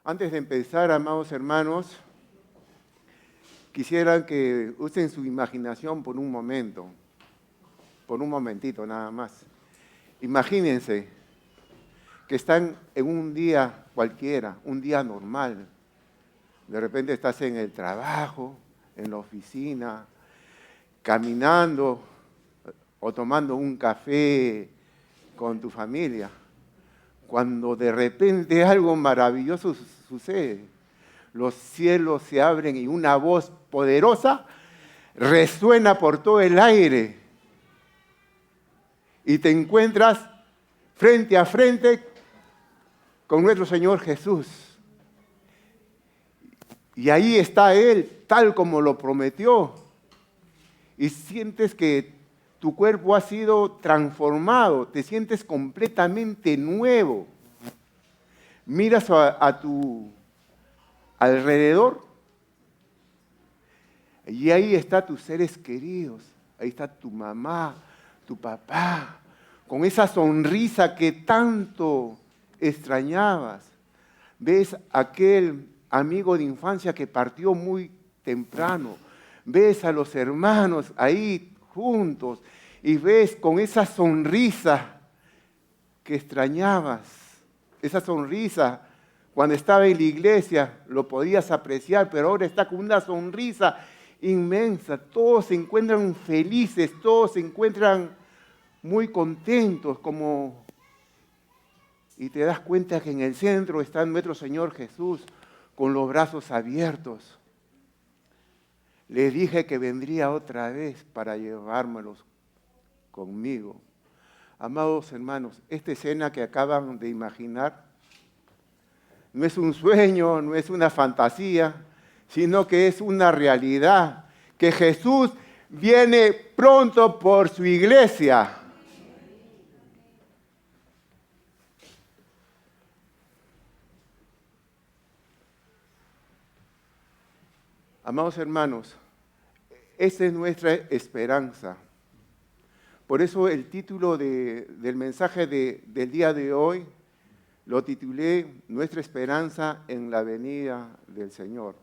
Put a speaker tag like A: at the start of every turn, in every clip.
A: Antes de empezar, amados hermanos, quisiera que usen su imaginación por un momento, por un momentito nada más. Imagínense que están en un día cualquiera, un día normal. De repente estás en el trabajo, en la oficina, caminando o tomando un café con tu familia. Cuando de repente algo maravilloso sucede, los cielos se abren y una voz poderosa resuena por todo el aire y te encuentras frente a frente con nuestro Señor Jesús. Y ahí está Él, tal como lo prometió. Y sientes que tu cuerpo ha sido transformado, te sientes completamente nuevo. Miras a tu alrededor y ahí están tus seres queridos. Ahí está tu mamá, tu papá, con esa sonrisa que tanto extrañabas. Ves aquel amigo de infancia que partió muy temprano. Ves a los hermanos ahí juntos y ves con esa sonrisa que extrañabas, esa sonrisa cuando estaba en la iglesia lo podías apreciar, pero ahora está con una sonrisa inmensa. Todos se encuentran felices, todos se encuentran muy contentos, y te das cuenta que en el centro está nuestro Señor Jesús con los brazos abiertos. Le dije que vendría otra vez para llevármelos conmigo. Amados hermanos, esta escena que acaban de imaginar no es un sueño, no es una fantasía, sino que es una realidad, que Jesús viene pronto por su iglesia. Amados hermanos, esa es nuestra esperanza. Por eso el título del mensaje del día de hoy lo titulé Nuestra esperanza en la venida del Señor.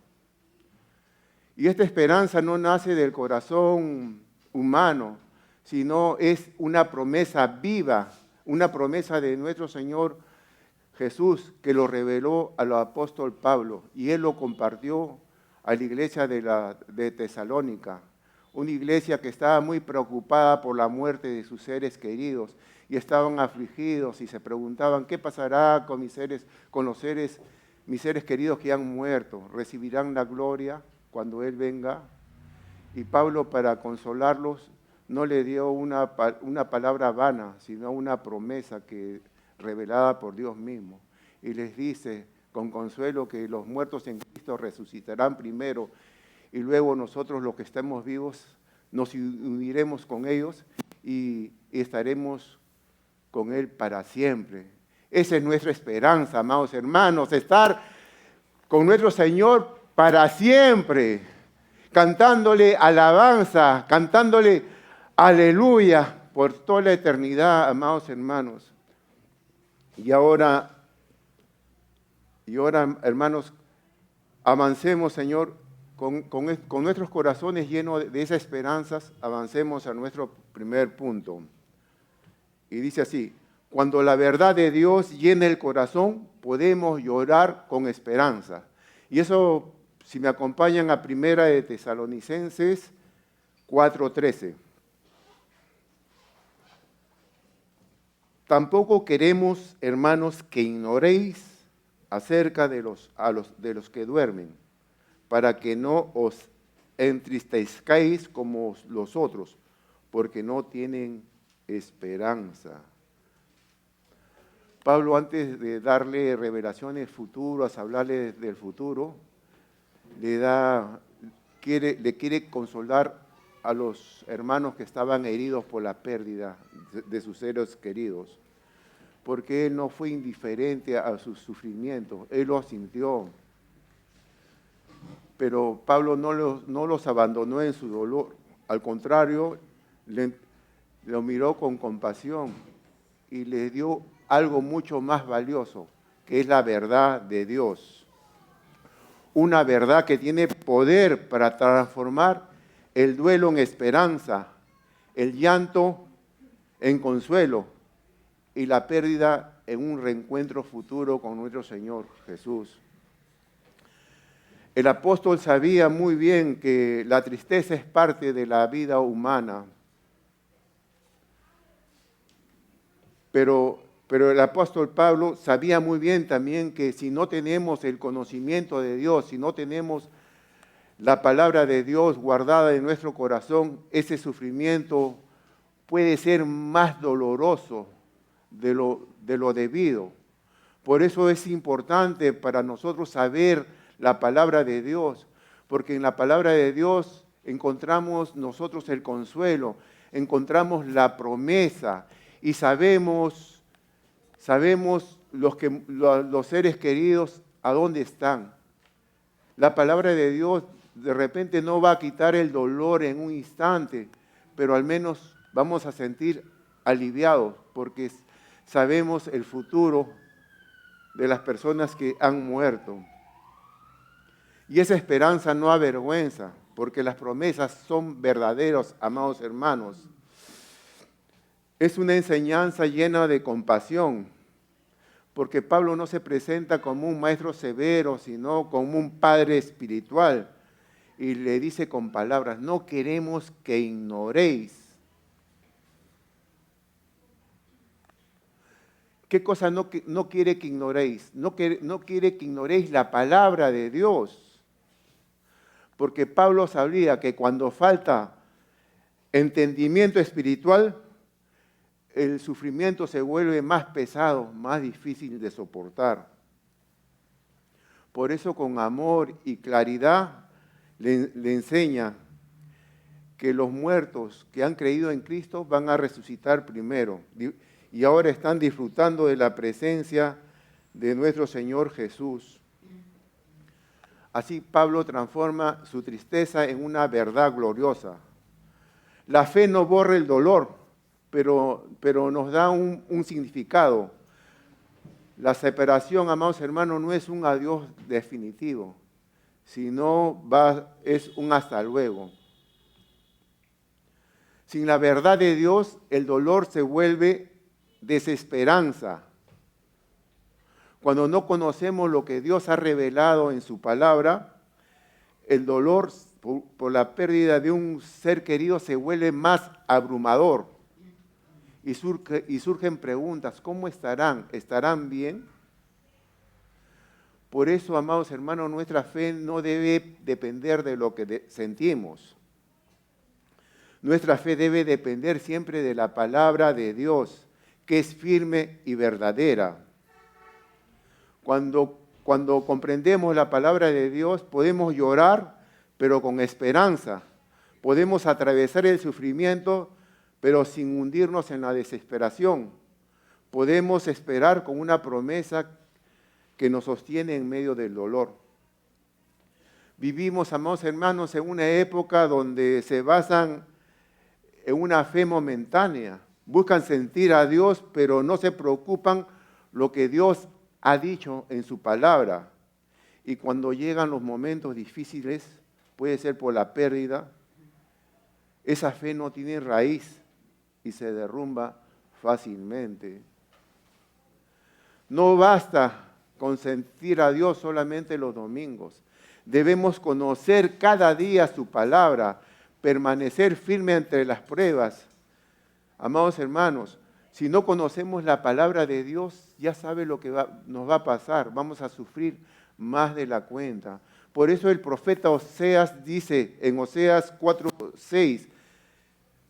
A: Y esta esperanza no nace del corazón humano, sino es una promesa viva, una promesa de nuestro Señor Jesús que lo reveló al apóstol Pablo y él lo compartió a la iglesia de Tesalónica, una iglesia que estaba muy preocupada por la muerte de sus seres queridos y estaban afligidos y se preguntaban qué pasará con mis seres queridos que han muerto, recibirán la gloria cuando Él venga. Y Pablo, para consolarlos, no le dio una palabra vana, sino una promesa revelada por Dios mismo. Y les dice con consuelo que los muertos en Cristo resucitarán primero y luego nosotros los que estemos vivos nos uniremos con ellos y estaremos con Él para siempre. Esa es nuestra esperanza, amados hermanos, estar con nuestro Señor para siempre, cantándole alabanza, cantándole aleluya por toda la eternidad, amados hermanos. Y ahora, hermanos, avancemos, Señor, con nuestros corazones llenos de esas esperanzas, avancemos a nuestro primer punto. Y dice así: cuando la verdad de Dios llena el corazón, podemos llorar con esperanza. Y eso, si me acompañan a Primera de Tesalonicenses 4:13. Tampoco queremos, hermanos, que ignoréis acerca de los que duermen, para que no os entristezcáis como los otros, porque no tienen esperanza. Pablo, antes de darle revelaciones futuras, hablarle del futuro, le quiere consolar a los hermanos que estaban heridos por la pérdida de sus seres queridos, porque él no fue indiferente a sus sufrimientos, él los sintió. Pero Pablo no los abandonó en su dolor, al contrario, lo miró con compasión y le dio algo mucho más valioso, que es la verdad de Dios. una verdad que tiene poder para transformar el duelo en esperanza, el llanto en consuelo y la pérdida en un reencuentro futuro con nuestro Señor Jesús. El apóstol sabía muy bien que la tristeza es parte de la vida humana, pero el apóstol Pablo sabía muy bien también que si no tenemos el conocimiento de Dios, si no tenemos la palabra de Dios guardada en nuestro corazón, ese sufrimiento puede ser más doloroso de lo debido. Por eso es importante para nosotros saber la palabra de Dios, porque en la palabra de Dios encontramos nosotros el consuelo, encontramos la promesa y sabemos los seres queridos a dónde están. La palabra de Dios de repente no va a quitar el dolor en un instante, pero al menos vamos a sentir aliviados porque sabemos el futuro de las personas que han muerto. Y esa esperanza no avergüenza, porque las promesas son verdaderas, amados hermanos. Es una enseñanza llena de compasión, porque Pablo no se presenta como un maestro severo, sino como un padre espiritual. Y le dice con palabras, no queremos que ignoréis. ¿Qué cosa no quiere que ignoréis? No quiere que ignoréis la palabra de Dios. Porque Pablo sabía que cuando falta entendimiento espiritual, el sufrimiento se vuelve más pesado, más difícil de soportar. Por eso con amor y claridad le enseña que los muertos que han creído en Cristo van a resucitar primero y ahora están disfrutando de la presencia de nuestro Señor Jesús. Así Pablo transforma su tristeza en una verdad gloriosa. La fe no borra el dolor, pero nos da un significado. La separación, amados hermanos, no es un adiós definitivo, sino es un hasta luego. Sin la verdad de Dios, el dolor se vuelve desesperanza. Cuando no conocemos lo que Dios ha revelado en su palabra, el dolor por la pérdida de un ser querido se vuelve más abrumador. Y surgen preguntas, ¿cómo estarán? ¿Estarán bien? Por eso, amados hermanos, nuestra fe no debe depender de lo que sentimos. Nuestra fe debe depender siempre de la palabra de Dios, que es firme y verdadera. Cuando comprendemos la palabra de Dios, podemos llorar, pero con esperanza. Podemos atravesar el sufrimiento, pero sin hundirnos en la desesperación. Podemos esperar con una promesa que nos sostiene en medio del dolor. Vivimos, amados hermanos, en una época donde se basan en una fe momentánea. Buscan sentir a Dios, pero no se preocupan lo que Dios ha dicho en su palabra. Y cuando llegan los momentos difíciles, puede ser por la pérdida, esa fe no tiene raíz y se derrumba fácilmente. No basta con sentir a Dios solamente los domingos. Debemos conocer cada día su palabra, permanecer firme ante las pruebas. Amados hermanos, si no conocemos la palabra de Dios, ya sabe lo que nos va a pasar. Vamos a sufrir más de la cuenta. Por eso el profeta Oseas dice en Oseas 4:6,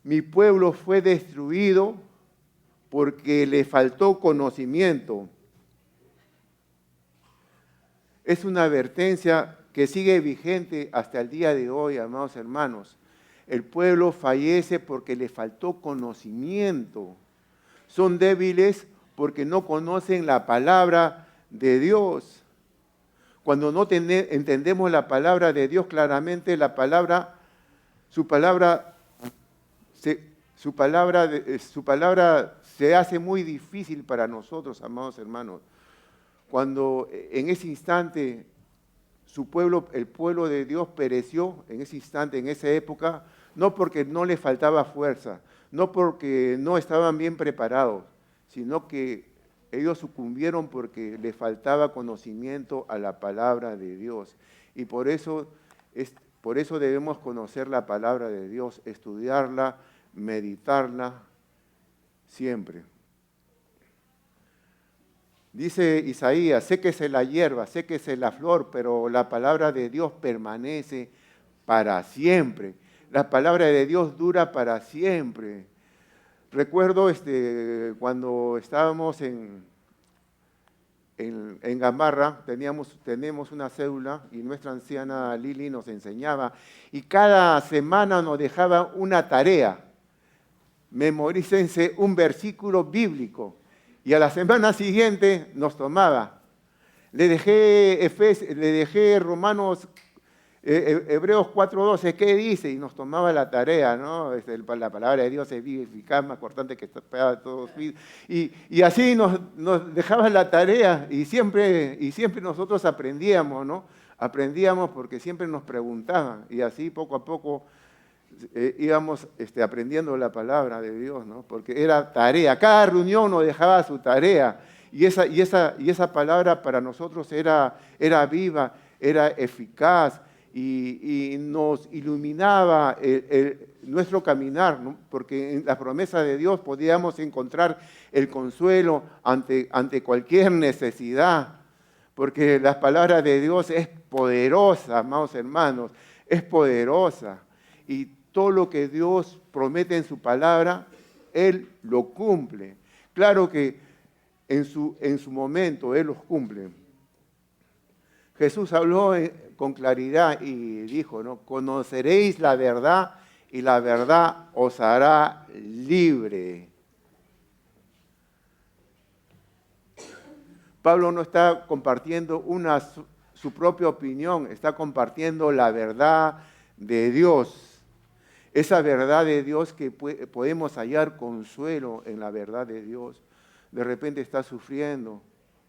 A: mi pueblo fue destruido porque le faltó conocimiento. Es una advertencia que sigue vigente hasta el día de hoy, amados hermanos. El pueblo fallece porque le faltó conocimiento. Son débiles porque no conocen la palabra de Dios. Cuando no entendemos la palabra de Dios claramente, su palabra se hace muy difícil para nosotros, amados hermanos. Cuando en ese instante su pueblo, el pueblo de Dios pereció en ese instante, en esa época, no porque no les faltaba fuerza, no porque no estaban bien preparados, sino que ellos sucumbieron porque les faltaba conocimiento a la palabra de Dios. Y por eso debemos conocer la palabra de Dios, estudiarla, meditarla siempre. Dice Isaías, séquese la hierba, séquese la flor, pero la palabra de Dios permanece para siempre. La palabra de Dios dura para siempre. Recuerdo cuando estábamos en Gamarra, tenemos una célula y nuestra anciana Lili nos enseñaba y cada semana nos dejaba una tarea. Memorícense un versículo bíblico. Y a la semana siguiente nos tomaba. Le dejé Romanos, Hebreos 4:12, ¿qué dice? Y nos tomaba la tarea, ¿no? La palabra de Dios es viva, eficaz, más cortante que espada de todos. Y así nos dejaba la tarea y siempre nosotros aprendíamos, ¿no? Aprendíamos porque siempre nos preguntaban y así poco a poco íbamos aprendiendo la palabra de Dios, ¿no? Porque era tarea. Cada reunión nos dejaba su tarea. Y esa palabra para nosotros era viva, era eficaz y nos iluminaba nuestro caminar, ¿no? Porque en la promesa de Dios podíamos encontrar el consuelo ante cualquier necesidad. Porque la palabra de Dios es poderosa, amados hermanos, es poderosa. Y todo lo que Dios promete en su palabra, Él lo cumple. Claro que en su momento Él los cumple. Jesús habló con claridad y dijo, ¿no? Conoceréis la verdad y la verdad os hará libre. Pablo no está compartiendo su propia opinión, está compartiendo la verdad de Dios. Esa verdad de Dios que podemos hallar consuelo en la verdad de Dios. De repente estás sufriendo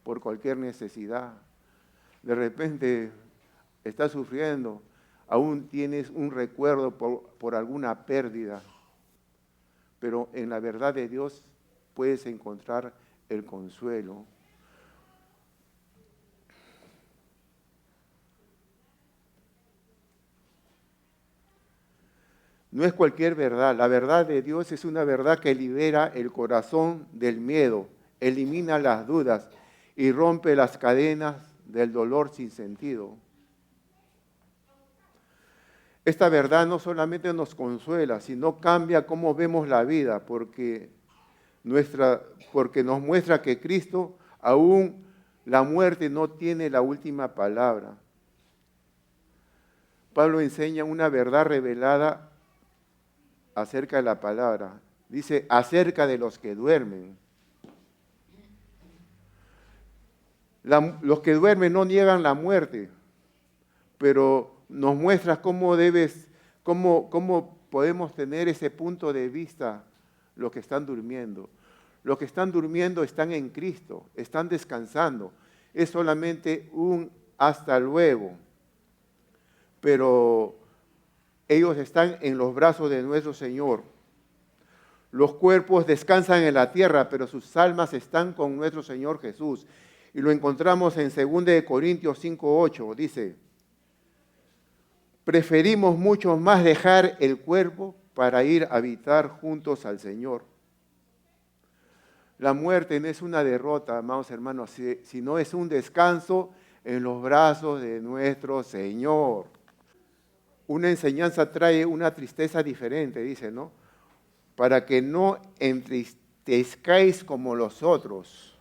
A: por cualquier necesidad. De repente estás sufriendo, aún tienes un recuerdo por alguna pérdida. Pero en la verdad de Dios puedes encontrar el consuelo. No es cualquier verdad. La verdad de Dios es una verdad que libera el corazón del miedo, elimina las dudas y rompe las cadenas del dolor sin sentido. Esta verdad no solamente nos consuela, sino cambia cómo vemos la vida, porque nos muestra que Cristo, aún la muerte, no tiene la última palabra. Pablo enseña una verdad revelada acerca de la palabra. Dice, acerca de los que duermen. Los que duermen no niegan la muerte, pero nos muestra cómo podemos tener ese punto de vista los que están durmiendo. Los que están durmiendo están en Cristo, están descansando. Es solamente un hasta luego. Pero ellos están en los brazos de nuestro Señor. Los cuerpos descansan en la tierra, pero sus almas están con nuestro Señor Jesús. Y lo encontramos en 2 Corintios 5:8. Dice, preferimos mucho más dejar el cuerpo para ir a habitar juntos al Señor. La muerte no es una derrota, amados hermanos, sino es un descanso en los brazos de nuestro Señor. Una enseñanza trae una tristeza diferente, dice, ¿no? Para que no entristezcáis como los otros.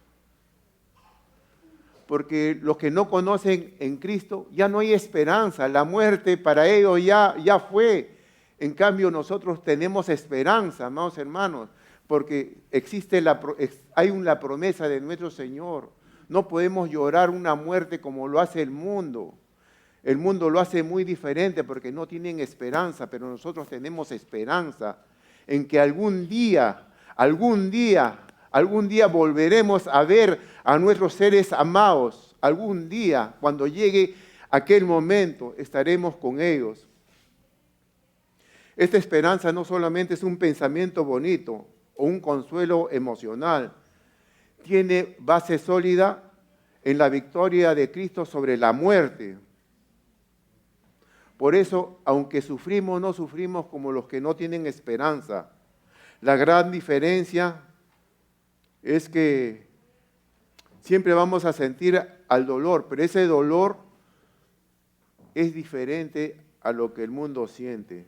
A: Porque los que no conocen en Cristo, ya no hay esperanza. La muerte para ellos ya fue. En cambio, nosotros tenemos esperanza, amados hermanos, porque hay una promesa de nuestro Señor. No podemos llorar una muerte como lo hace el mundo. El mundo lo hace muy diferente porque no tienen esperanza, pero nosotros tenemos esperanza en que algún día volveremos a ver a nuestros seres amados. Algún día, cuando llegue aquel momento estaremos con ellos. Esta esperanza no solamente es un pensamiento bonito o un consuelo emocional, tiene base sólida en la victoria de Cristo sobre la muerte. Por eso, aunque sufrimos, no sufrimos como los que no tienen esperanza. La gran diferencia es que siempre vamos a sentir al dolor, pero ese dolor es diferente a lo que el mundo siente.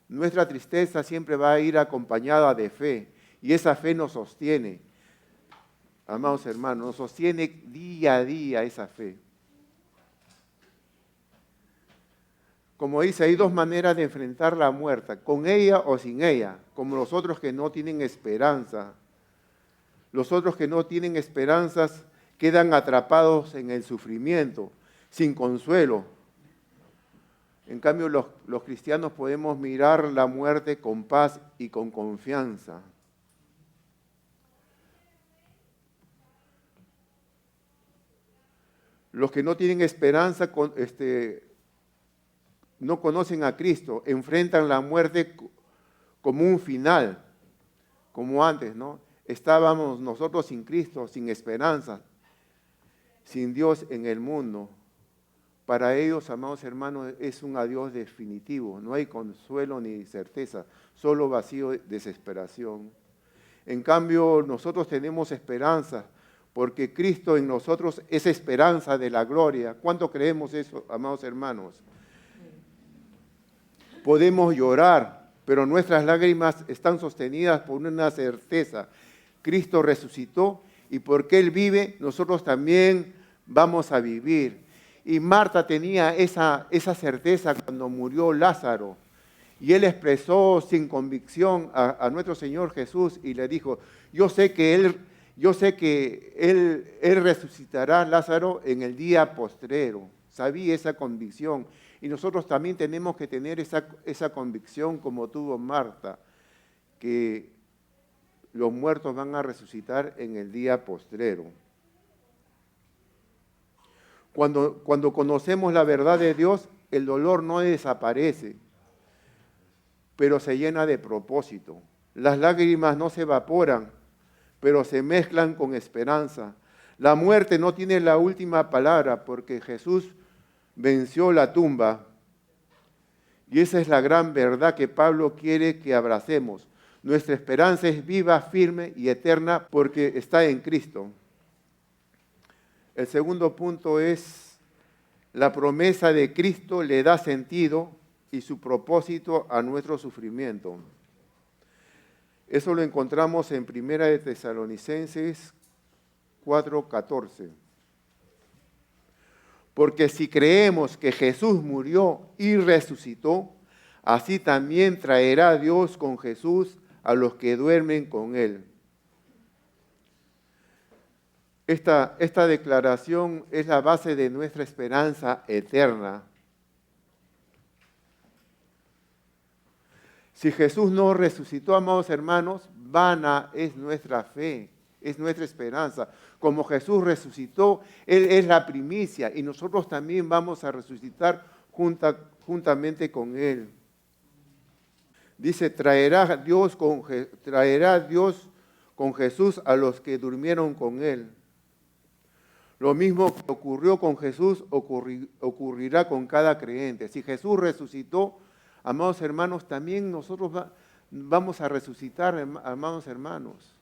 A: Nuestra tristeza siempre va a ir acompañada de fe, y esa fe nos sostiene. Amados hermanos, nos sostiene día a día esa fe. Como dice, hay dos maneras de enfrentar la muerte, con ella o sin ella, como los otros que no tienen esperanza. Los otros que no tienen esperanzas quedan atrapados en el sufrimiento, sin consuelo. En cambio, los cristianos podemos mirar la muerte con paz y con confianza. Los que no tienen esperanza, no conocen a Cristo, enfrentan la muerte como un final, como antes, ¿no? Estábamos nosotros sin Cristo, sin esperanza, sin Dios en el mundo. Para ellos, amados hermanos, es un adiós definitivo, no hay consuelo ni certeza, solo vacío, desesperación. En cambio, nosotros tenemos esperanza, porque Cristo en nosotros es esperanza de la gloria. ¿Cuánto creemos eso, amados hermanos? Podemos llorar, pero nuestras lágrimas están sostenidas por una certeza. Cristo resucitó y porque Él vive, nosotros también vamos a vivir. Y Marta tenía esa certeza cuando murió Lázaro. Y Él expresó sin convicción a nuestro Señor Jesús y le dijo, yo sé que Él resucitará a Lázaro en el día postrero. Sabía esa convicción. Y nosotros también tenemos que tener esa convicción como tuvo Marta, que los muertos van a resucitar en el día postrero. Cuando conocemos la verdad de Dios, el dolor no desaparece, pero se llena de propósito. Las lágrimas no se evaporan, pero se mezclan con esperanza. La muerte no tiene la última palabra porque Jesús venció la tumba. Y esa es la gran verdad que Pablo quiere que abracemos. Nuestra esperanza es viva, firme y eterna porque está en Cristo. El segundo punto es, la promesa de Cristo le da sentido y su propósito a nuestro sufrimiento. Eso lo encontramos en 1 de Tesalonicenses 4:14. Porque si creemos que Jesús murió y resucitó, así también traerá Dios con Jesús a los que duermen con Él. Esta declaración es la base de nuestra esperanza eterna. Si Jesús no resucitó, amados hermanos, vana es nuestra fe, es nuestra esperanza. Como Jesús resucitó, Él es la primicia y nosotros también vamos a resucitar juntamente con Él. Dice, traerá Dios con Jesús a los que durmieron con Él. Lo mismo que ocurrió con Jesús ocurrirá con cada creyente. Si Jesús resucitó, amados hermanos, también nosotros vamos a resucitar, amados hermanos.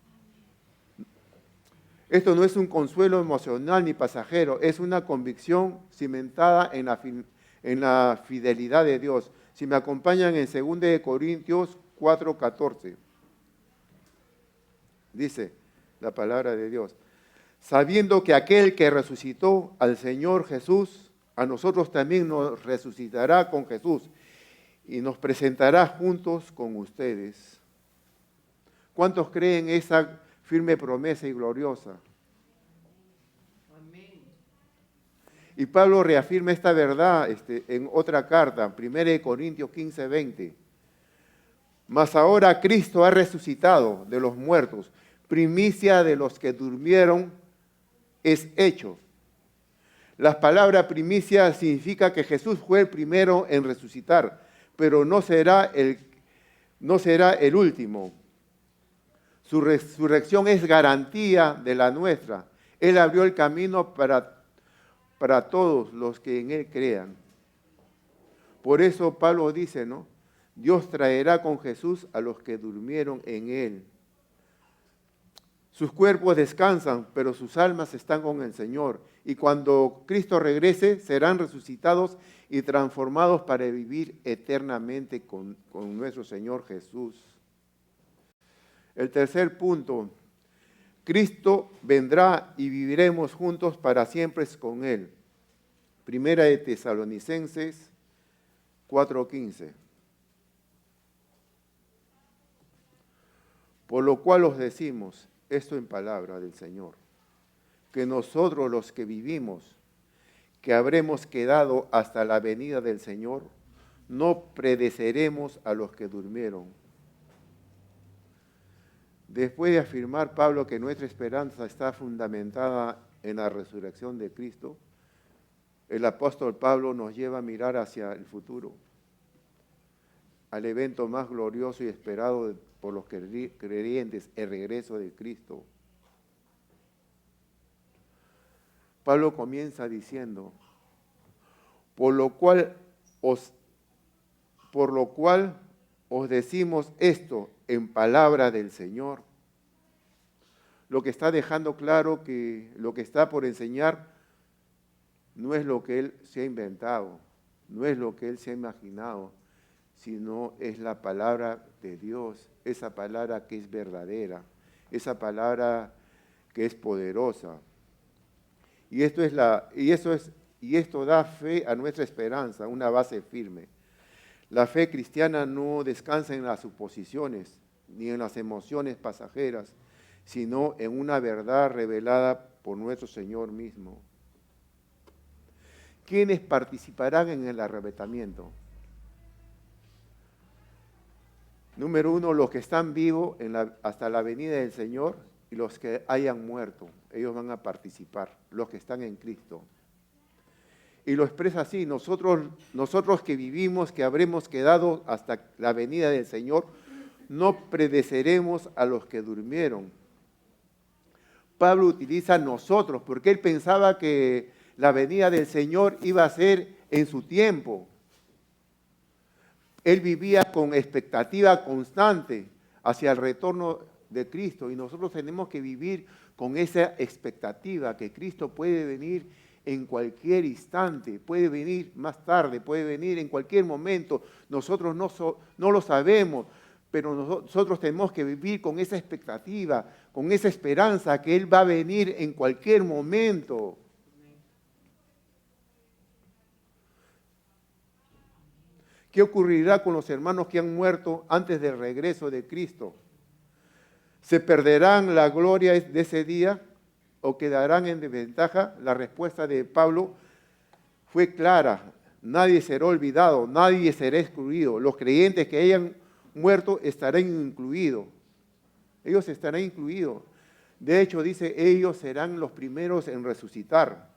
A: Esto no es un consuelo emocional ni pasajero, es una convicción cimentada en la fidelidad de Dios. Si me acompañan en 2 Corintios 4:14, dice la palabra de Dios. Sabiendo que aquel que resucitó al Señor Jesús, a nosotros también nos resucitará con Jesús y nos presentará juntos con ustedes. ¿Cuántos creen esa firme promesa y gloriosa? Amén. Y Pablo reafirma esta verdad en otra carta, 1 Corintios 15:20. Mas ahora Cristo ha resucitado de los muertos, primicia de los que durmieron es hecho. La palabra primicia significa que Jesús fue el primero en resucitar, pero no será el último. Su resurrección es garantía de la nuestra. Él abrió el camino para todos los que en Él crean. Por eso Pablo dice, ¿no? Dios traerá con Jesús a los que durmieron en Él. Sus cuerpos descansan, pero sus almas están con el Señor. Y cuando Cristo regrese, serán resucitados y transformados para vivir eternamente con nuestro Señor Jesús. El tercer punto, Cristo vendrá y viviremos juntos para siempre con Él. Primera de Tesalonicenses 4:15. Por lo cual os decimos, esto en palabra del Señor, que nosotros los que vivimos, que habremos quedado hasta la venida del Señor, no predeceremos a los que durmieron. Después de afirmar Pablo que nuestra esperanza está fundamentada en la resurrección de Cristo, el apóstol Pablo nos lleva a mirar hacia el futuro, al evento más glorioso y esperado por los creyentes, el regreso de Cristo. Pablo comienza diciendo, por lo cual os decimos esto en palabra del Señor. Lo que está dejando claro que lo que está por enseñar no es lo que él se ha inventado, no es lo que él se ha imaginado, sino es la palabra de Dios, esa palabra que es verdadera, esa palabra que es poderosa. Y esto da fe a nuestra esperanza, una base firme. La fe cristiana no descansa en las suposiciones ni en las emociones pasajeras, sino en una verdad revelada por nuestro Señor mismo. ¿Quiénes participarán en el arrebatamiento? Número 1, los que están vivos hasta la venida del Señor y los que hayan muerto. Ellos van a participar, los que están en Cristo. Y lo expresa así, nosotros que vivimos, que habremos quedado hasta la venida del Señor, no predeceremos a los que durmieron. Pablo utiliza nosotros, porque él pensaba que la venida del Señor iba a ser en su tiempo. Él vivía con expectativa constante hacia el retorno de Cristo, y nosotros tenemos que vivir con esa expectativa que Cristo puede venir en cualquier instante, puede venir más tarde, puede venir en cualquier momento. Nosotros no lo sabemos, pero nosotros tenemos que vivir con esa expectativa, con esa esperanza que Él va a venir en cualquier momento. ¿Qué ocurrirá con los hermanos que han muerto antes del regreso de Cristo? ¿Se perderán la gloria de ese día o quedarán en desventaja? La respuesta de Pablo fue clara. Nadie será olvidado, nadie será excluido. Los creyentes que hayan muerto estarán incluidos. Ellos estarán incluidos. De hecho, dice, ellos serán los primeros en resucitar.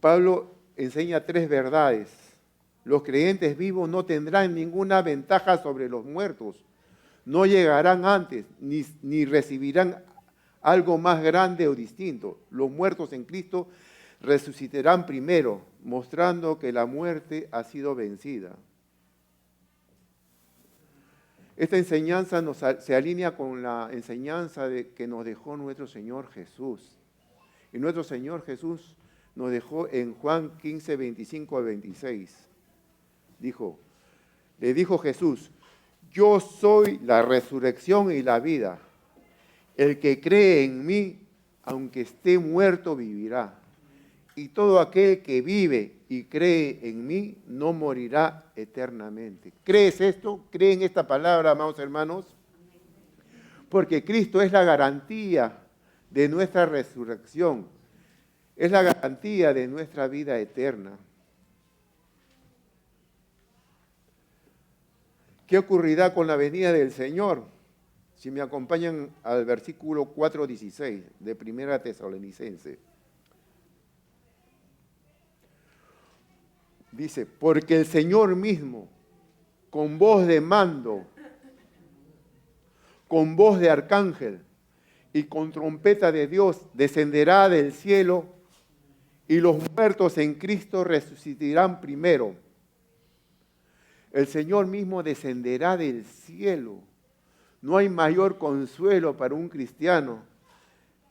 A: Pablo enseña 3 verdades. Los creyentes vivos no tendrán ninguna ventaja sobre los muertos. No llegarán antes, ni recibirán algo más grande o distinto. Los muertos en Cristo resucitarán primero, mostrando que la muerte ha sido vencida. Esta enseñanza se alinea con la enseñanza que nos dejó nuestro Señor Jesús. Y nuestro Señor Jesús nos dejó en Juan 15, 25 a 26. Le dijo Jesús, yo soy la resurrección y la vida. El que cree en mí, aunque esté muerto, vivirá. Y todo aquel que vive y cree en mí, no morirá eternamente. ¿Crees esto? ¿Creen esta palabra, amados hermanos? Porque Cristo es la garantía de nuestra resurrección. Es la garantía de nuestra vida eterna. ¿Qué ocurrirá con la venida del Señor? Si me acompañan al versículo 4:16 de Primera Tesalonicense. Dice, porque el Señor mismo, con voz de mando, con voz de arcángel y con trompeta de Dios, descenderá del cielo y los muertos en Cristo resucitarán primero. El Señor mismo descenderá del cielo. No hay mayor consuelo para un cristiano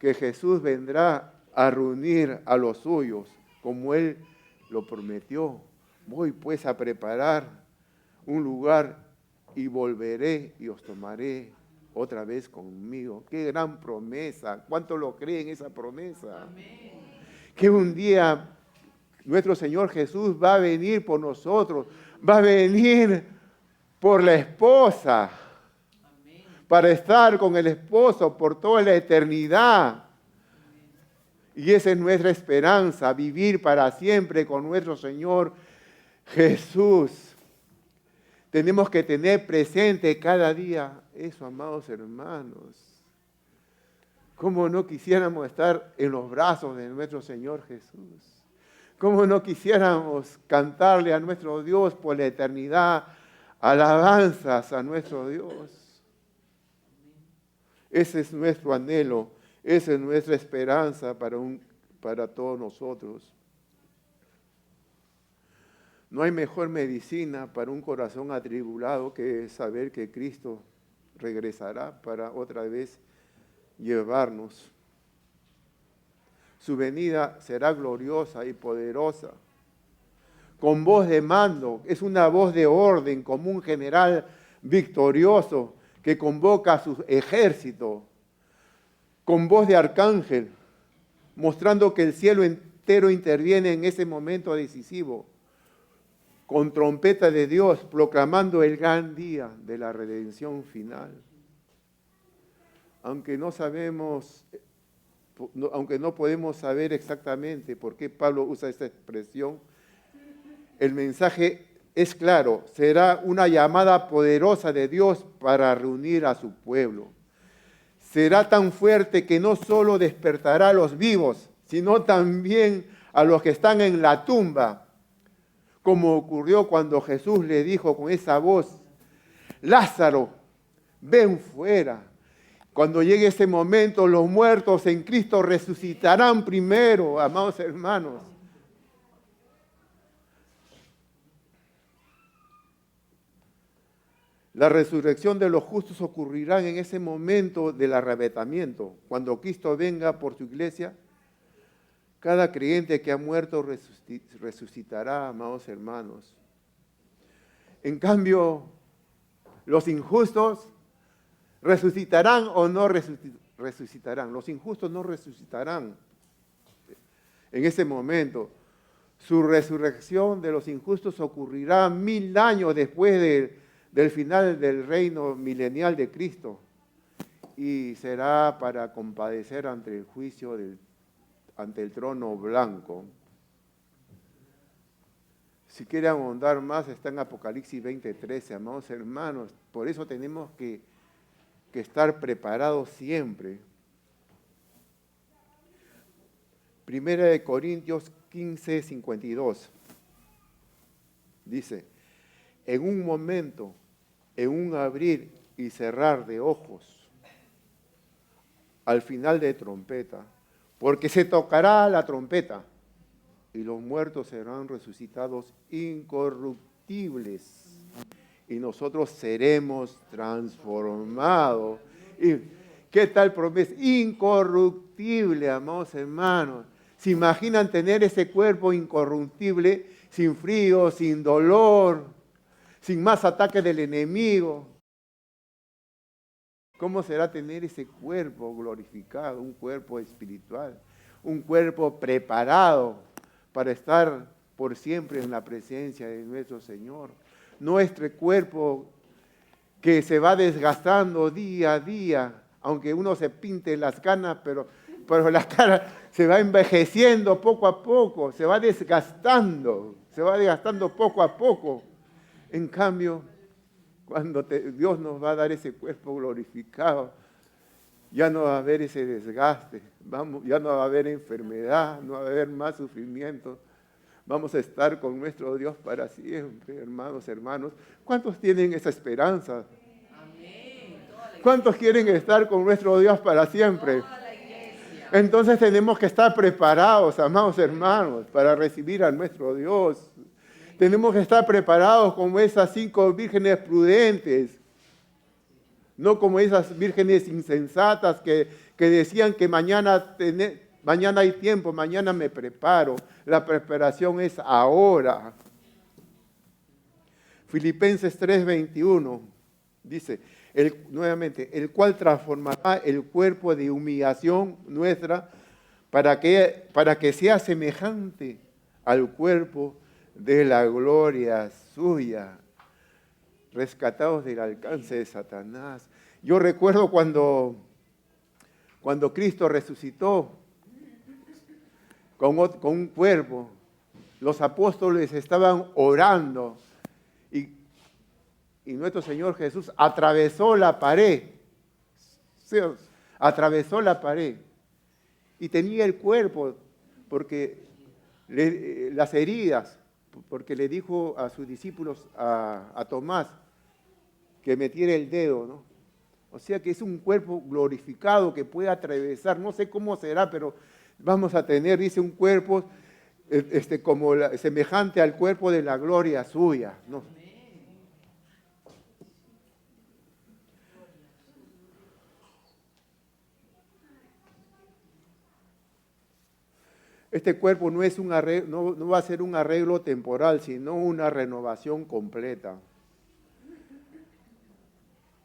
A: que Jesús vendrá a reunir a los suyos, como Él lo prometió. Voy pues a preparar un lugar y volveré y os tomaré otra vez conmigo. Qué gran promesa. ¿Cuánto lo creen esa promesa? Amén. Que un día nuestro Señor Jesús va a venir por nosotros, va a venir por la esposa, amén, para estar con el esposo por toda la eternidad. Y esa es nuestra esperanza, vivir para siempre con nuestro Señor Jesús. Tenemos que tener presente cada día eso, amados hermanos. ¿Cómo no quisiéramos estar en los brazos de nuestro Señor Jesús? ¿Cómo no quisiéramos cantarle a nuestro Dios por la eternidad alabanzas a nuestro Dios? Ese es nuestro anhelo, esa es nuestra esperanza para todos nosotros. No hay mejor medicina para un corazón atribulado que saber que Cristo regresará para otra vez llevarnos. Su venida será gloriosa y poderosa, con voz de mando, es una voz de orden, como un general victorioso que convoca a su ejército, con voz de arcángel, mostrando que el cielo entero interviene en ese momento decisivo, con trompeta de Dios, proclamando el gran día de la redención final. Aunque no podemos saber exactamente por qué Pablo usa esta expresión, el mensaje es claro, será una llamada poderosa de Dios para reunir a su pueblo. Será tan fuerte que no solo despertará a los vivos, sino también a los que están en la tumba, como ocurrió cuando Jesús le dijo con esa voz, Lázaro, ven fuera. Cuando llegue ese momento, los muertos en Cristo resucitarán primero, amados hermanos. La resurrección de los justos ocurrirá en ese momento del arrebatamiento. Cuando Cristo venga por su iglesia, cada creyente que ha muerto resucitará, amados hermanos. En cambio, los injustos ¿resucitarán o no resucitarán? Los injustos no resucitarán en ese momento. Su resurrección de los injustos ocurrirá 1000 años después del final del reino milenial de Cristo y será para compadecer ante el juicio ante el trono blanco. Si quieren ahondar más, está en Apocalipsis 20:13, amados hermanos. Por eso tenemos que estar preparados siempre. Primera de Corintios 15:52 dice, en un momento, en un abrir y cerrar de ojos, al final de trompeta, porque se tocará la trompeta y los muertos serán resucitados incorruptibles y nosotros seremos transformados. ¿Y qué tal promesa? Incorruptible, amados hermanos. ¿Se imaginan tener ese cuerpo incorruptible, sin frío, sin dolor, sin más ataques del enemigo? ¿Cómo será tener ese cuerpo glorificado, un cuerpo espiritual, un cuerpo preparado para estar por siempre en la presencia de nuestro Señor? Nuestro cuerpo que se va desgastando día a día, aunque uno se pinte las canas, pero la cara se va envejeciendo poco a poco, se va desgastando poco a poco. En cambio, Cuando Dios nos va a dar ese cuerpo glorificado, ya no va a haber ese desgaste, ya no va a haber enfermedad, no va a haber más sufrimiento. Vamos a estar con nuestro Dios para siempre, hermanos. ¿Cuántos tienen esa esperanza? ¿Cuántos quieren estar con nuestro Dios para siempre? Entonces tenemos que estar preparados, amados hermanos, para recibir a nuestro Dios. Tenemos que estar preparados como esas 5 vírgenes prudentes, no como esas vírgenes insensatas que decían que mañana hay tiempo, mañana me preparo. La preparación es ahora. Filipenses 3:21 dice, nuevamente, el cual transformará el cuerpo de humillación nuestra para que sea semejante al cuerpo de la gloria suya, rescatados del alcance de Satanás. Yo recuerdo cuando Cristo resucitó con un cuerpo, los apóstoles estaban orando y nuestro Señor Jesús atravesó la pared, y tenía el cuerpo porque las heridas, porque le dijo a sus discípulos, a Tomás, que metiera el dedo, ¿no? O sea que es un cuerpo glorificado que puede atravesar, no sé cómo será, pero vamos a tener, dice, un cuerpo como semejante al cuerpo de la gloria suya, ¿no? Este cuerpo no es un arreglo, no va a ser un arreglo temporal, sino una renovación completa.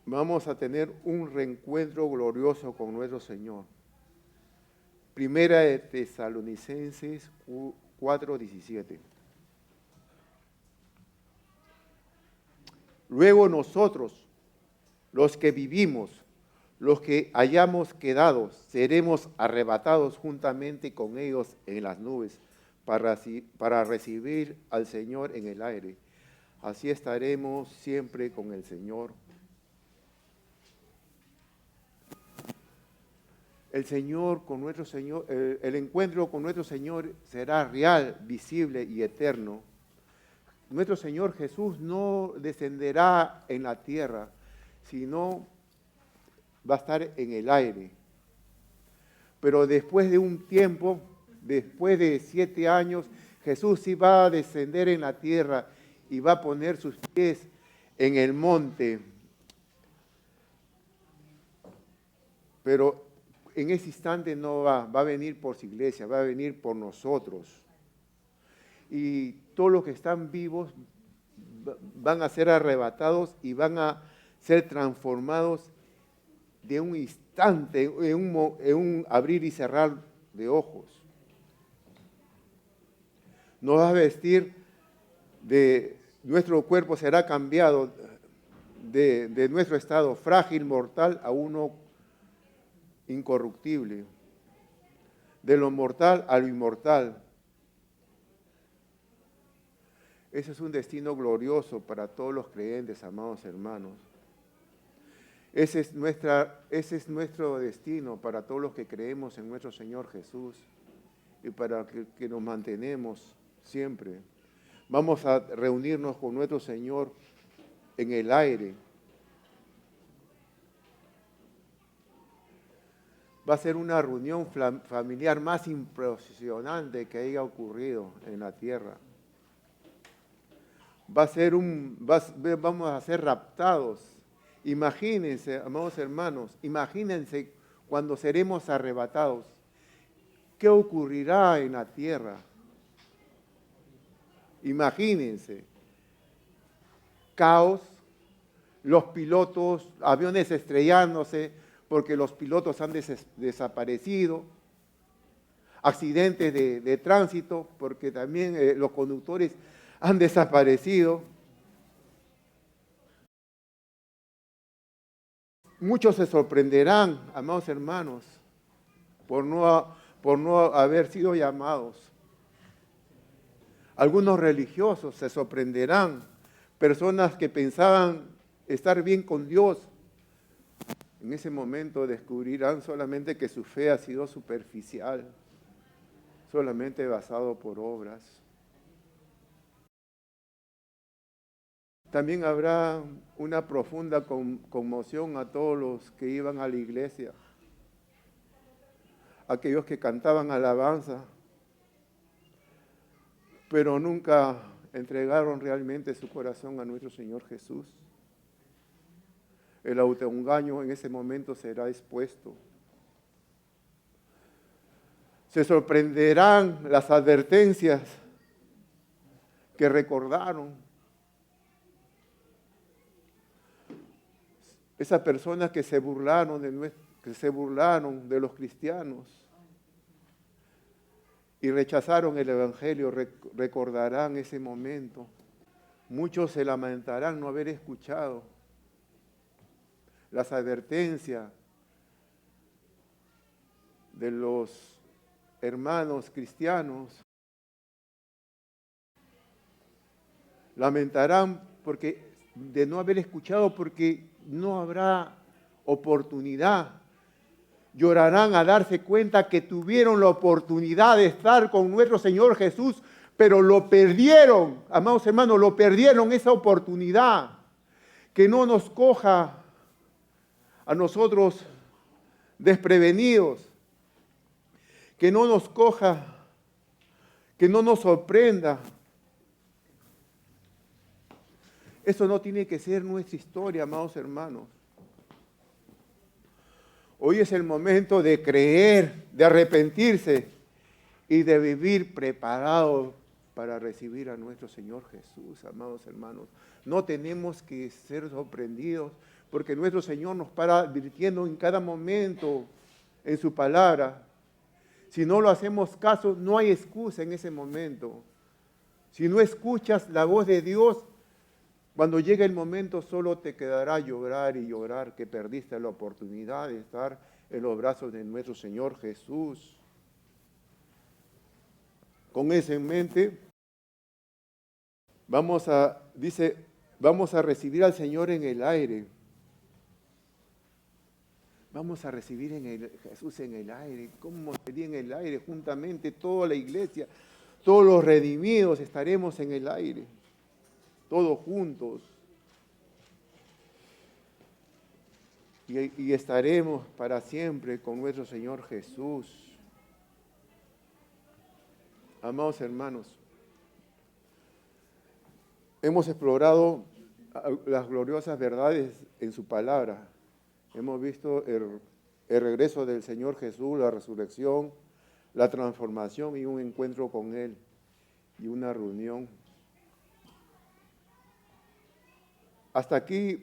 A: Vamos a tener un reencuentro glorioso con nuestro Señor. Primera de Tesalonicenses 4:17. Luego nosotros, los que vivimos, los que hayamos quedado, seremos arrebatados juntamente con ellos en las nubes para recibir al Señor en el aire. Así estaremos siempre con el Señor. El encuentro con nuestro Señor será real, visible y eterno. Nuestro Señor Jesús no descenderá en la tierra, sino va a estar en el aire. Pero después de un tiempo, después de 7 años, Jesús sí va a descender en la tierra y va a poner sus pies en el monte. Pero en ese instante no va a venir por su iglesia, va a venir por nosotros. Y todos los que están vivos van a ser arrebatados y van a ser transformados de un instante, en un abrir y cerrar de ojos. Nos va a vestir nuestro cuerpo será cambiado de nuestro estado frágil, mortal, a uno incorruptible, de lo mortal a lo inmortal. Ese es un destino glorioso para todos los creyentes, amados hermanos. Ese es nuestro destino para todos los que creemos en nuestro Señor Jesús y para que nos mantenemos siempre. Vamos a reunirnos con nuestro Señor en el aire. Va a ser una reunión familiar más impresionante que haya ocurrido en la tierra. Vamos a ser raptados. Imagínense, amados hermanos, imagínense cuando seremos arrebatados. ¿Qué ocurrirá en la tierra? Imagínense. Caos, los pilotos, aviones estrellándose porque los pilotos han desaparecido, accidentes de tránsito porque también los conductores han desaparecido. Muchos se sorprenderán, amados hermanos, por no haber sido llamados. Algunos religiosos se sorprenderán, personas que pensaban estar bien con Dios. En ese momento descubrirán solamente que su fe ha sido superficial, solamente basado por obras. También habrá una profunda conmoción a todos los que iban a la iglesia, aquellos que cantaban alabanza, pero nunca entregaron realmente su corazón a nuestro Señor Jesús. El autoengaño en ese momento será expuesto. Se sorprenderán las advertencias que recordaron. Esas personas que se burlaron de los cristianos y rechazaron el Evangelio, recordarán ese momento. Muchos se lamentarán no haber escuchado las advertencias de los hermanos cristianos. Lamentarán de no haber escuchado, porque no habrá oportunidad. Llorarán a darse cuenta que tuvieron la oportunidad de estar con nuestro Señor Jesús, pero lo perdieron, amados hermanos, lo perdieron esa oportunidad. Que no nos coja a nosotros desprevenidos, que no nos coja, que no nos sorprenda. Eso no tiene que ser nuestra historia, amados hermanos. Hoy es el momento de creer, de arrepentirse y de vivir preparados para recibir a nuestro Señor Jesús, amados hermanos. No tenemos que ser sorprendidos, porque nuestro Señor nos para advirtiendo en cada momento en su palabra. Si no lo hacemos caso, no hay excusa en ese momento. Si no escuchas la voz de Dios, cuando llegue el momento solo te quedará llorar y llorar que perdiste la oportunidad de estar en los brazos de nuestro Señor Jesús. Con eso en mente, vamos a recibir al Señor en el aire. Vamos a recibir Jesús en el aire. ¿Cómo sería en el aire? Juntamente toda la iglesia, todos los redimidos estaremos en el aire, todos juntos. Y estaremos para siempre con nuestro Señor Jesús. Amados hermanos, hemos explorado las gloriosas verdades en su palabra. Hemos visto el regreso del Señor Jesús, la resurrección, la transformación y un encuentro con Él y una reunión. Hasta aquí,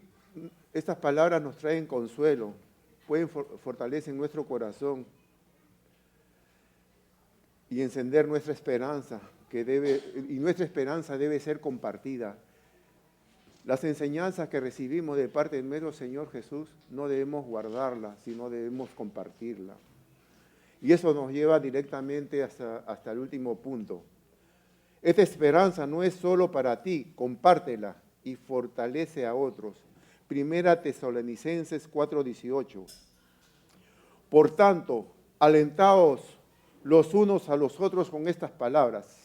A: estas palabras nos traen consuelo, fortalecen nuestro corazón y encender nuestra esperanza, y nuestra esperanza debe ser compartida. Las enseñanzas que recibimos de parte de nuestro Señor Jesús no debemos guardarlas, sino debemos compartirlas. Y eso nos lleva directamente hasta el último punto. Esta esperanza no es solo para ti, compártela y fortalece a otros. Primera Tesalonicenses 4:18. Por tanto, alentaos los unos a los otros con estas palabras.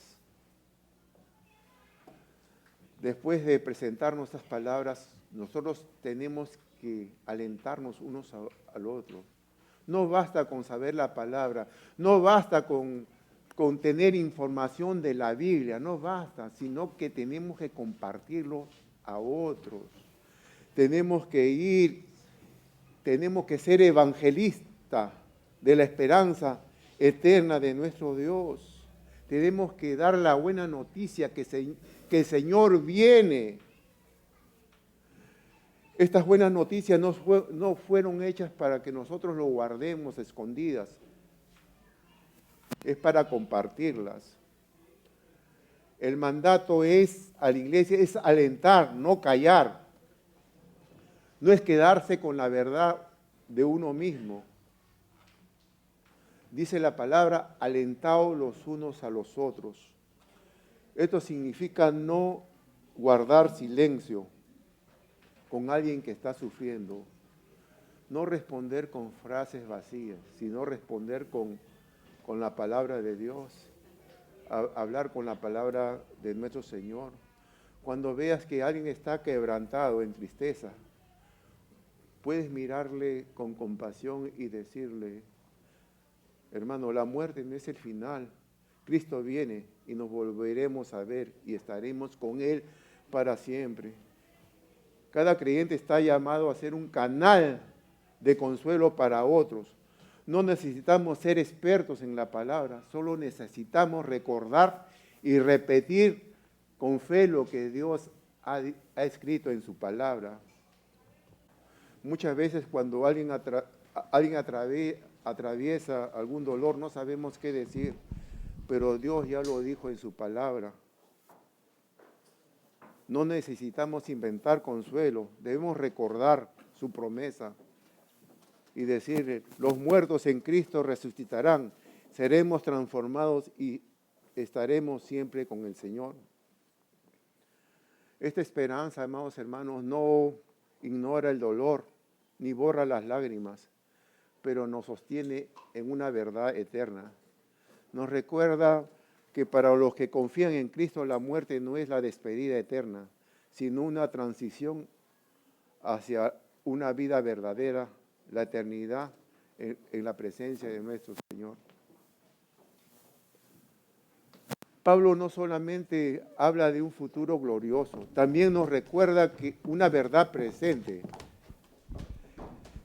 A: Después de presentar nuestras palabras, nosotros tenemos que alentarnos unos al otro. No basta con saber la palabra, no basta con tener información de la Biblia, no basta, sino que tenemos que compartirlo a otros. Tenemos que ser evangelistas de la esperanza eterna de nuestro Dios. Tenemos que dar la buena noticia que el Señor viene. Estas buenas noticias no fueron hechas para que nosotros lo guardemos escondidas. Es para compartirlas. El mandato a la iglesia es alentar, no callar. No es quedarse con la verdad de uno mismo. Dice la palabra, alentaos los unos a los otros. Esto significa no guardar silencio. con alguien que está sufriendo, no responder con frases vacías, sino responder con la palabra de Dios, hablar con la palabra de nuestro Señor. Cuando veas que alguien está quebrantado en tristeza, puedes mirarle con compasión y decirle: hermano, la muerte no es el final. Cristo viene y nos volveremos a ver y estaremos con Él para siempre. Cada creyente está llamado a ser un canal de consuelo para otros. No necesitamos ser expertos en la palabra, solo necesitamos recordar y repetir con fe lo que Dios ha escrito en su palabra. Muchas veces cuando alguien atraviesa algún dolor, no sabemos qué decir, pero Dios ya lo dijo en su palabra. No necesitamos inventar consuelo, debemos recordar su promesa y decirle: los muertos en Cristo resucitarán, seremos transformados y estaremos siempre con el Señor. Esta esperanza, amados hermanos, no ignora el dolor ni borra las lágrimas, pero nos sostiene en una verdad eterna. Nos recuerda que para los que confían en Cristo la muerte no es la despedida eterna, sino una transición hacia una vida verdadera, la eternidad en la presencia de nuestro Señor. Pablo no solamente habla de un futuro glorioso, también nos recuerda que una verdad presente.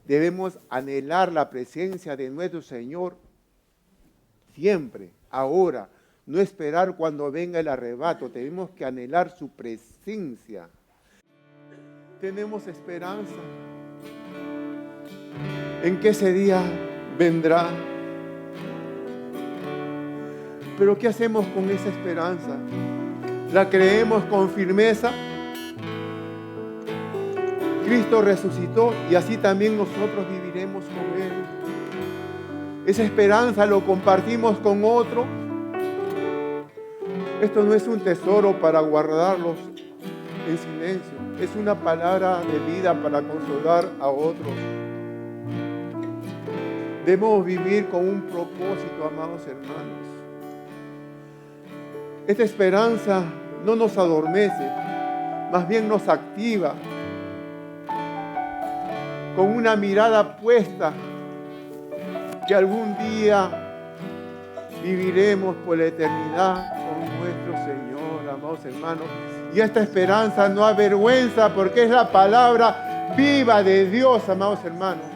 A: Debemos anhelar la presencia de nuestro Señor siempre, ahora, no esperar cuando venga el arrebato. Tenemos que anhelar su presencia. Tenemos esperanza en que ese día vendrá. Pero ¿qué hacemos con esa esperanza? ¿La creemos con firmeza? Cristo resucitó y así también nosotros viviremos con Él. Esa esperanza lo compartimos con otro. Esto no es un tesoro para guardarlos en silencio. Es una palabra de vida para consolar a otros. Debemos vivir con un propósito, amados hermanos. Esta esperanza no nos adormece, más bien nos activa con una mirada puesta que algún día viviremos por la eternidad con nuestro Señor, amados hermanos. Y esta esperanza no avergüenza porque es la palabra viva de Dios, amados hermanos.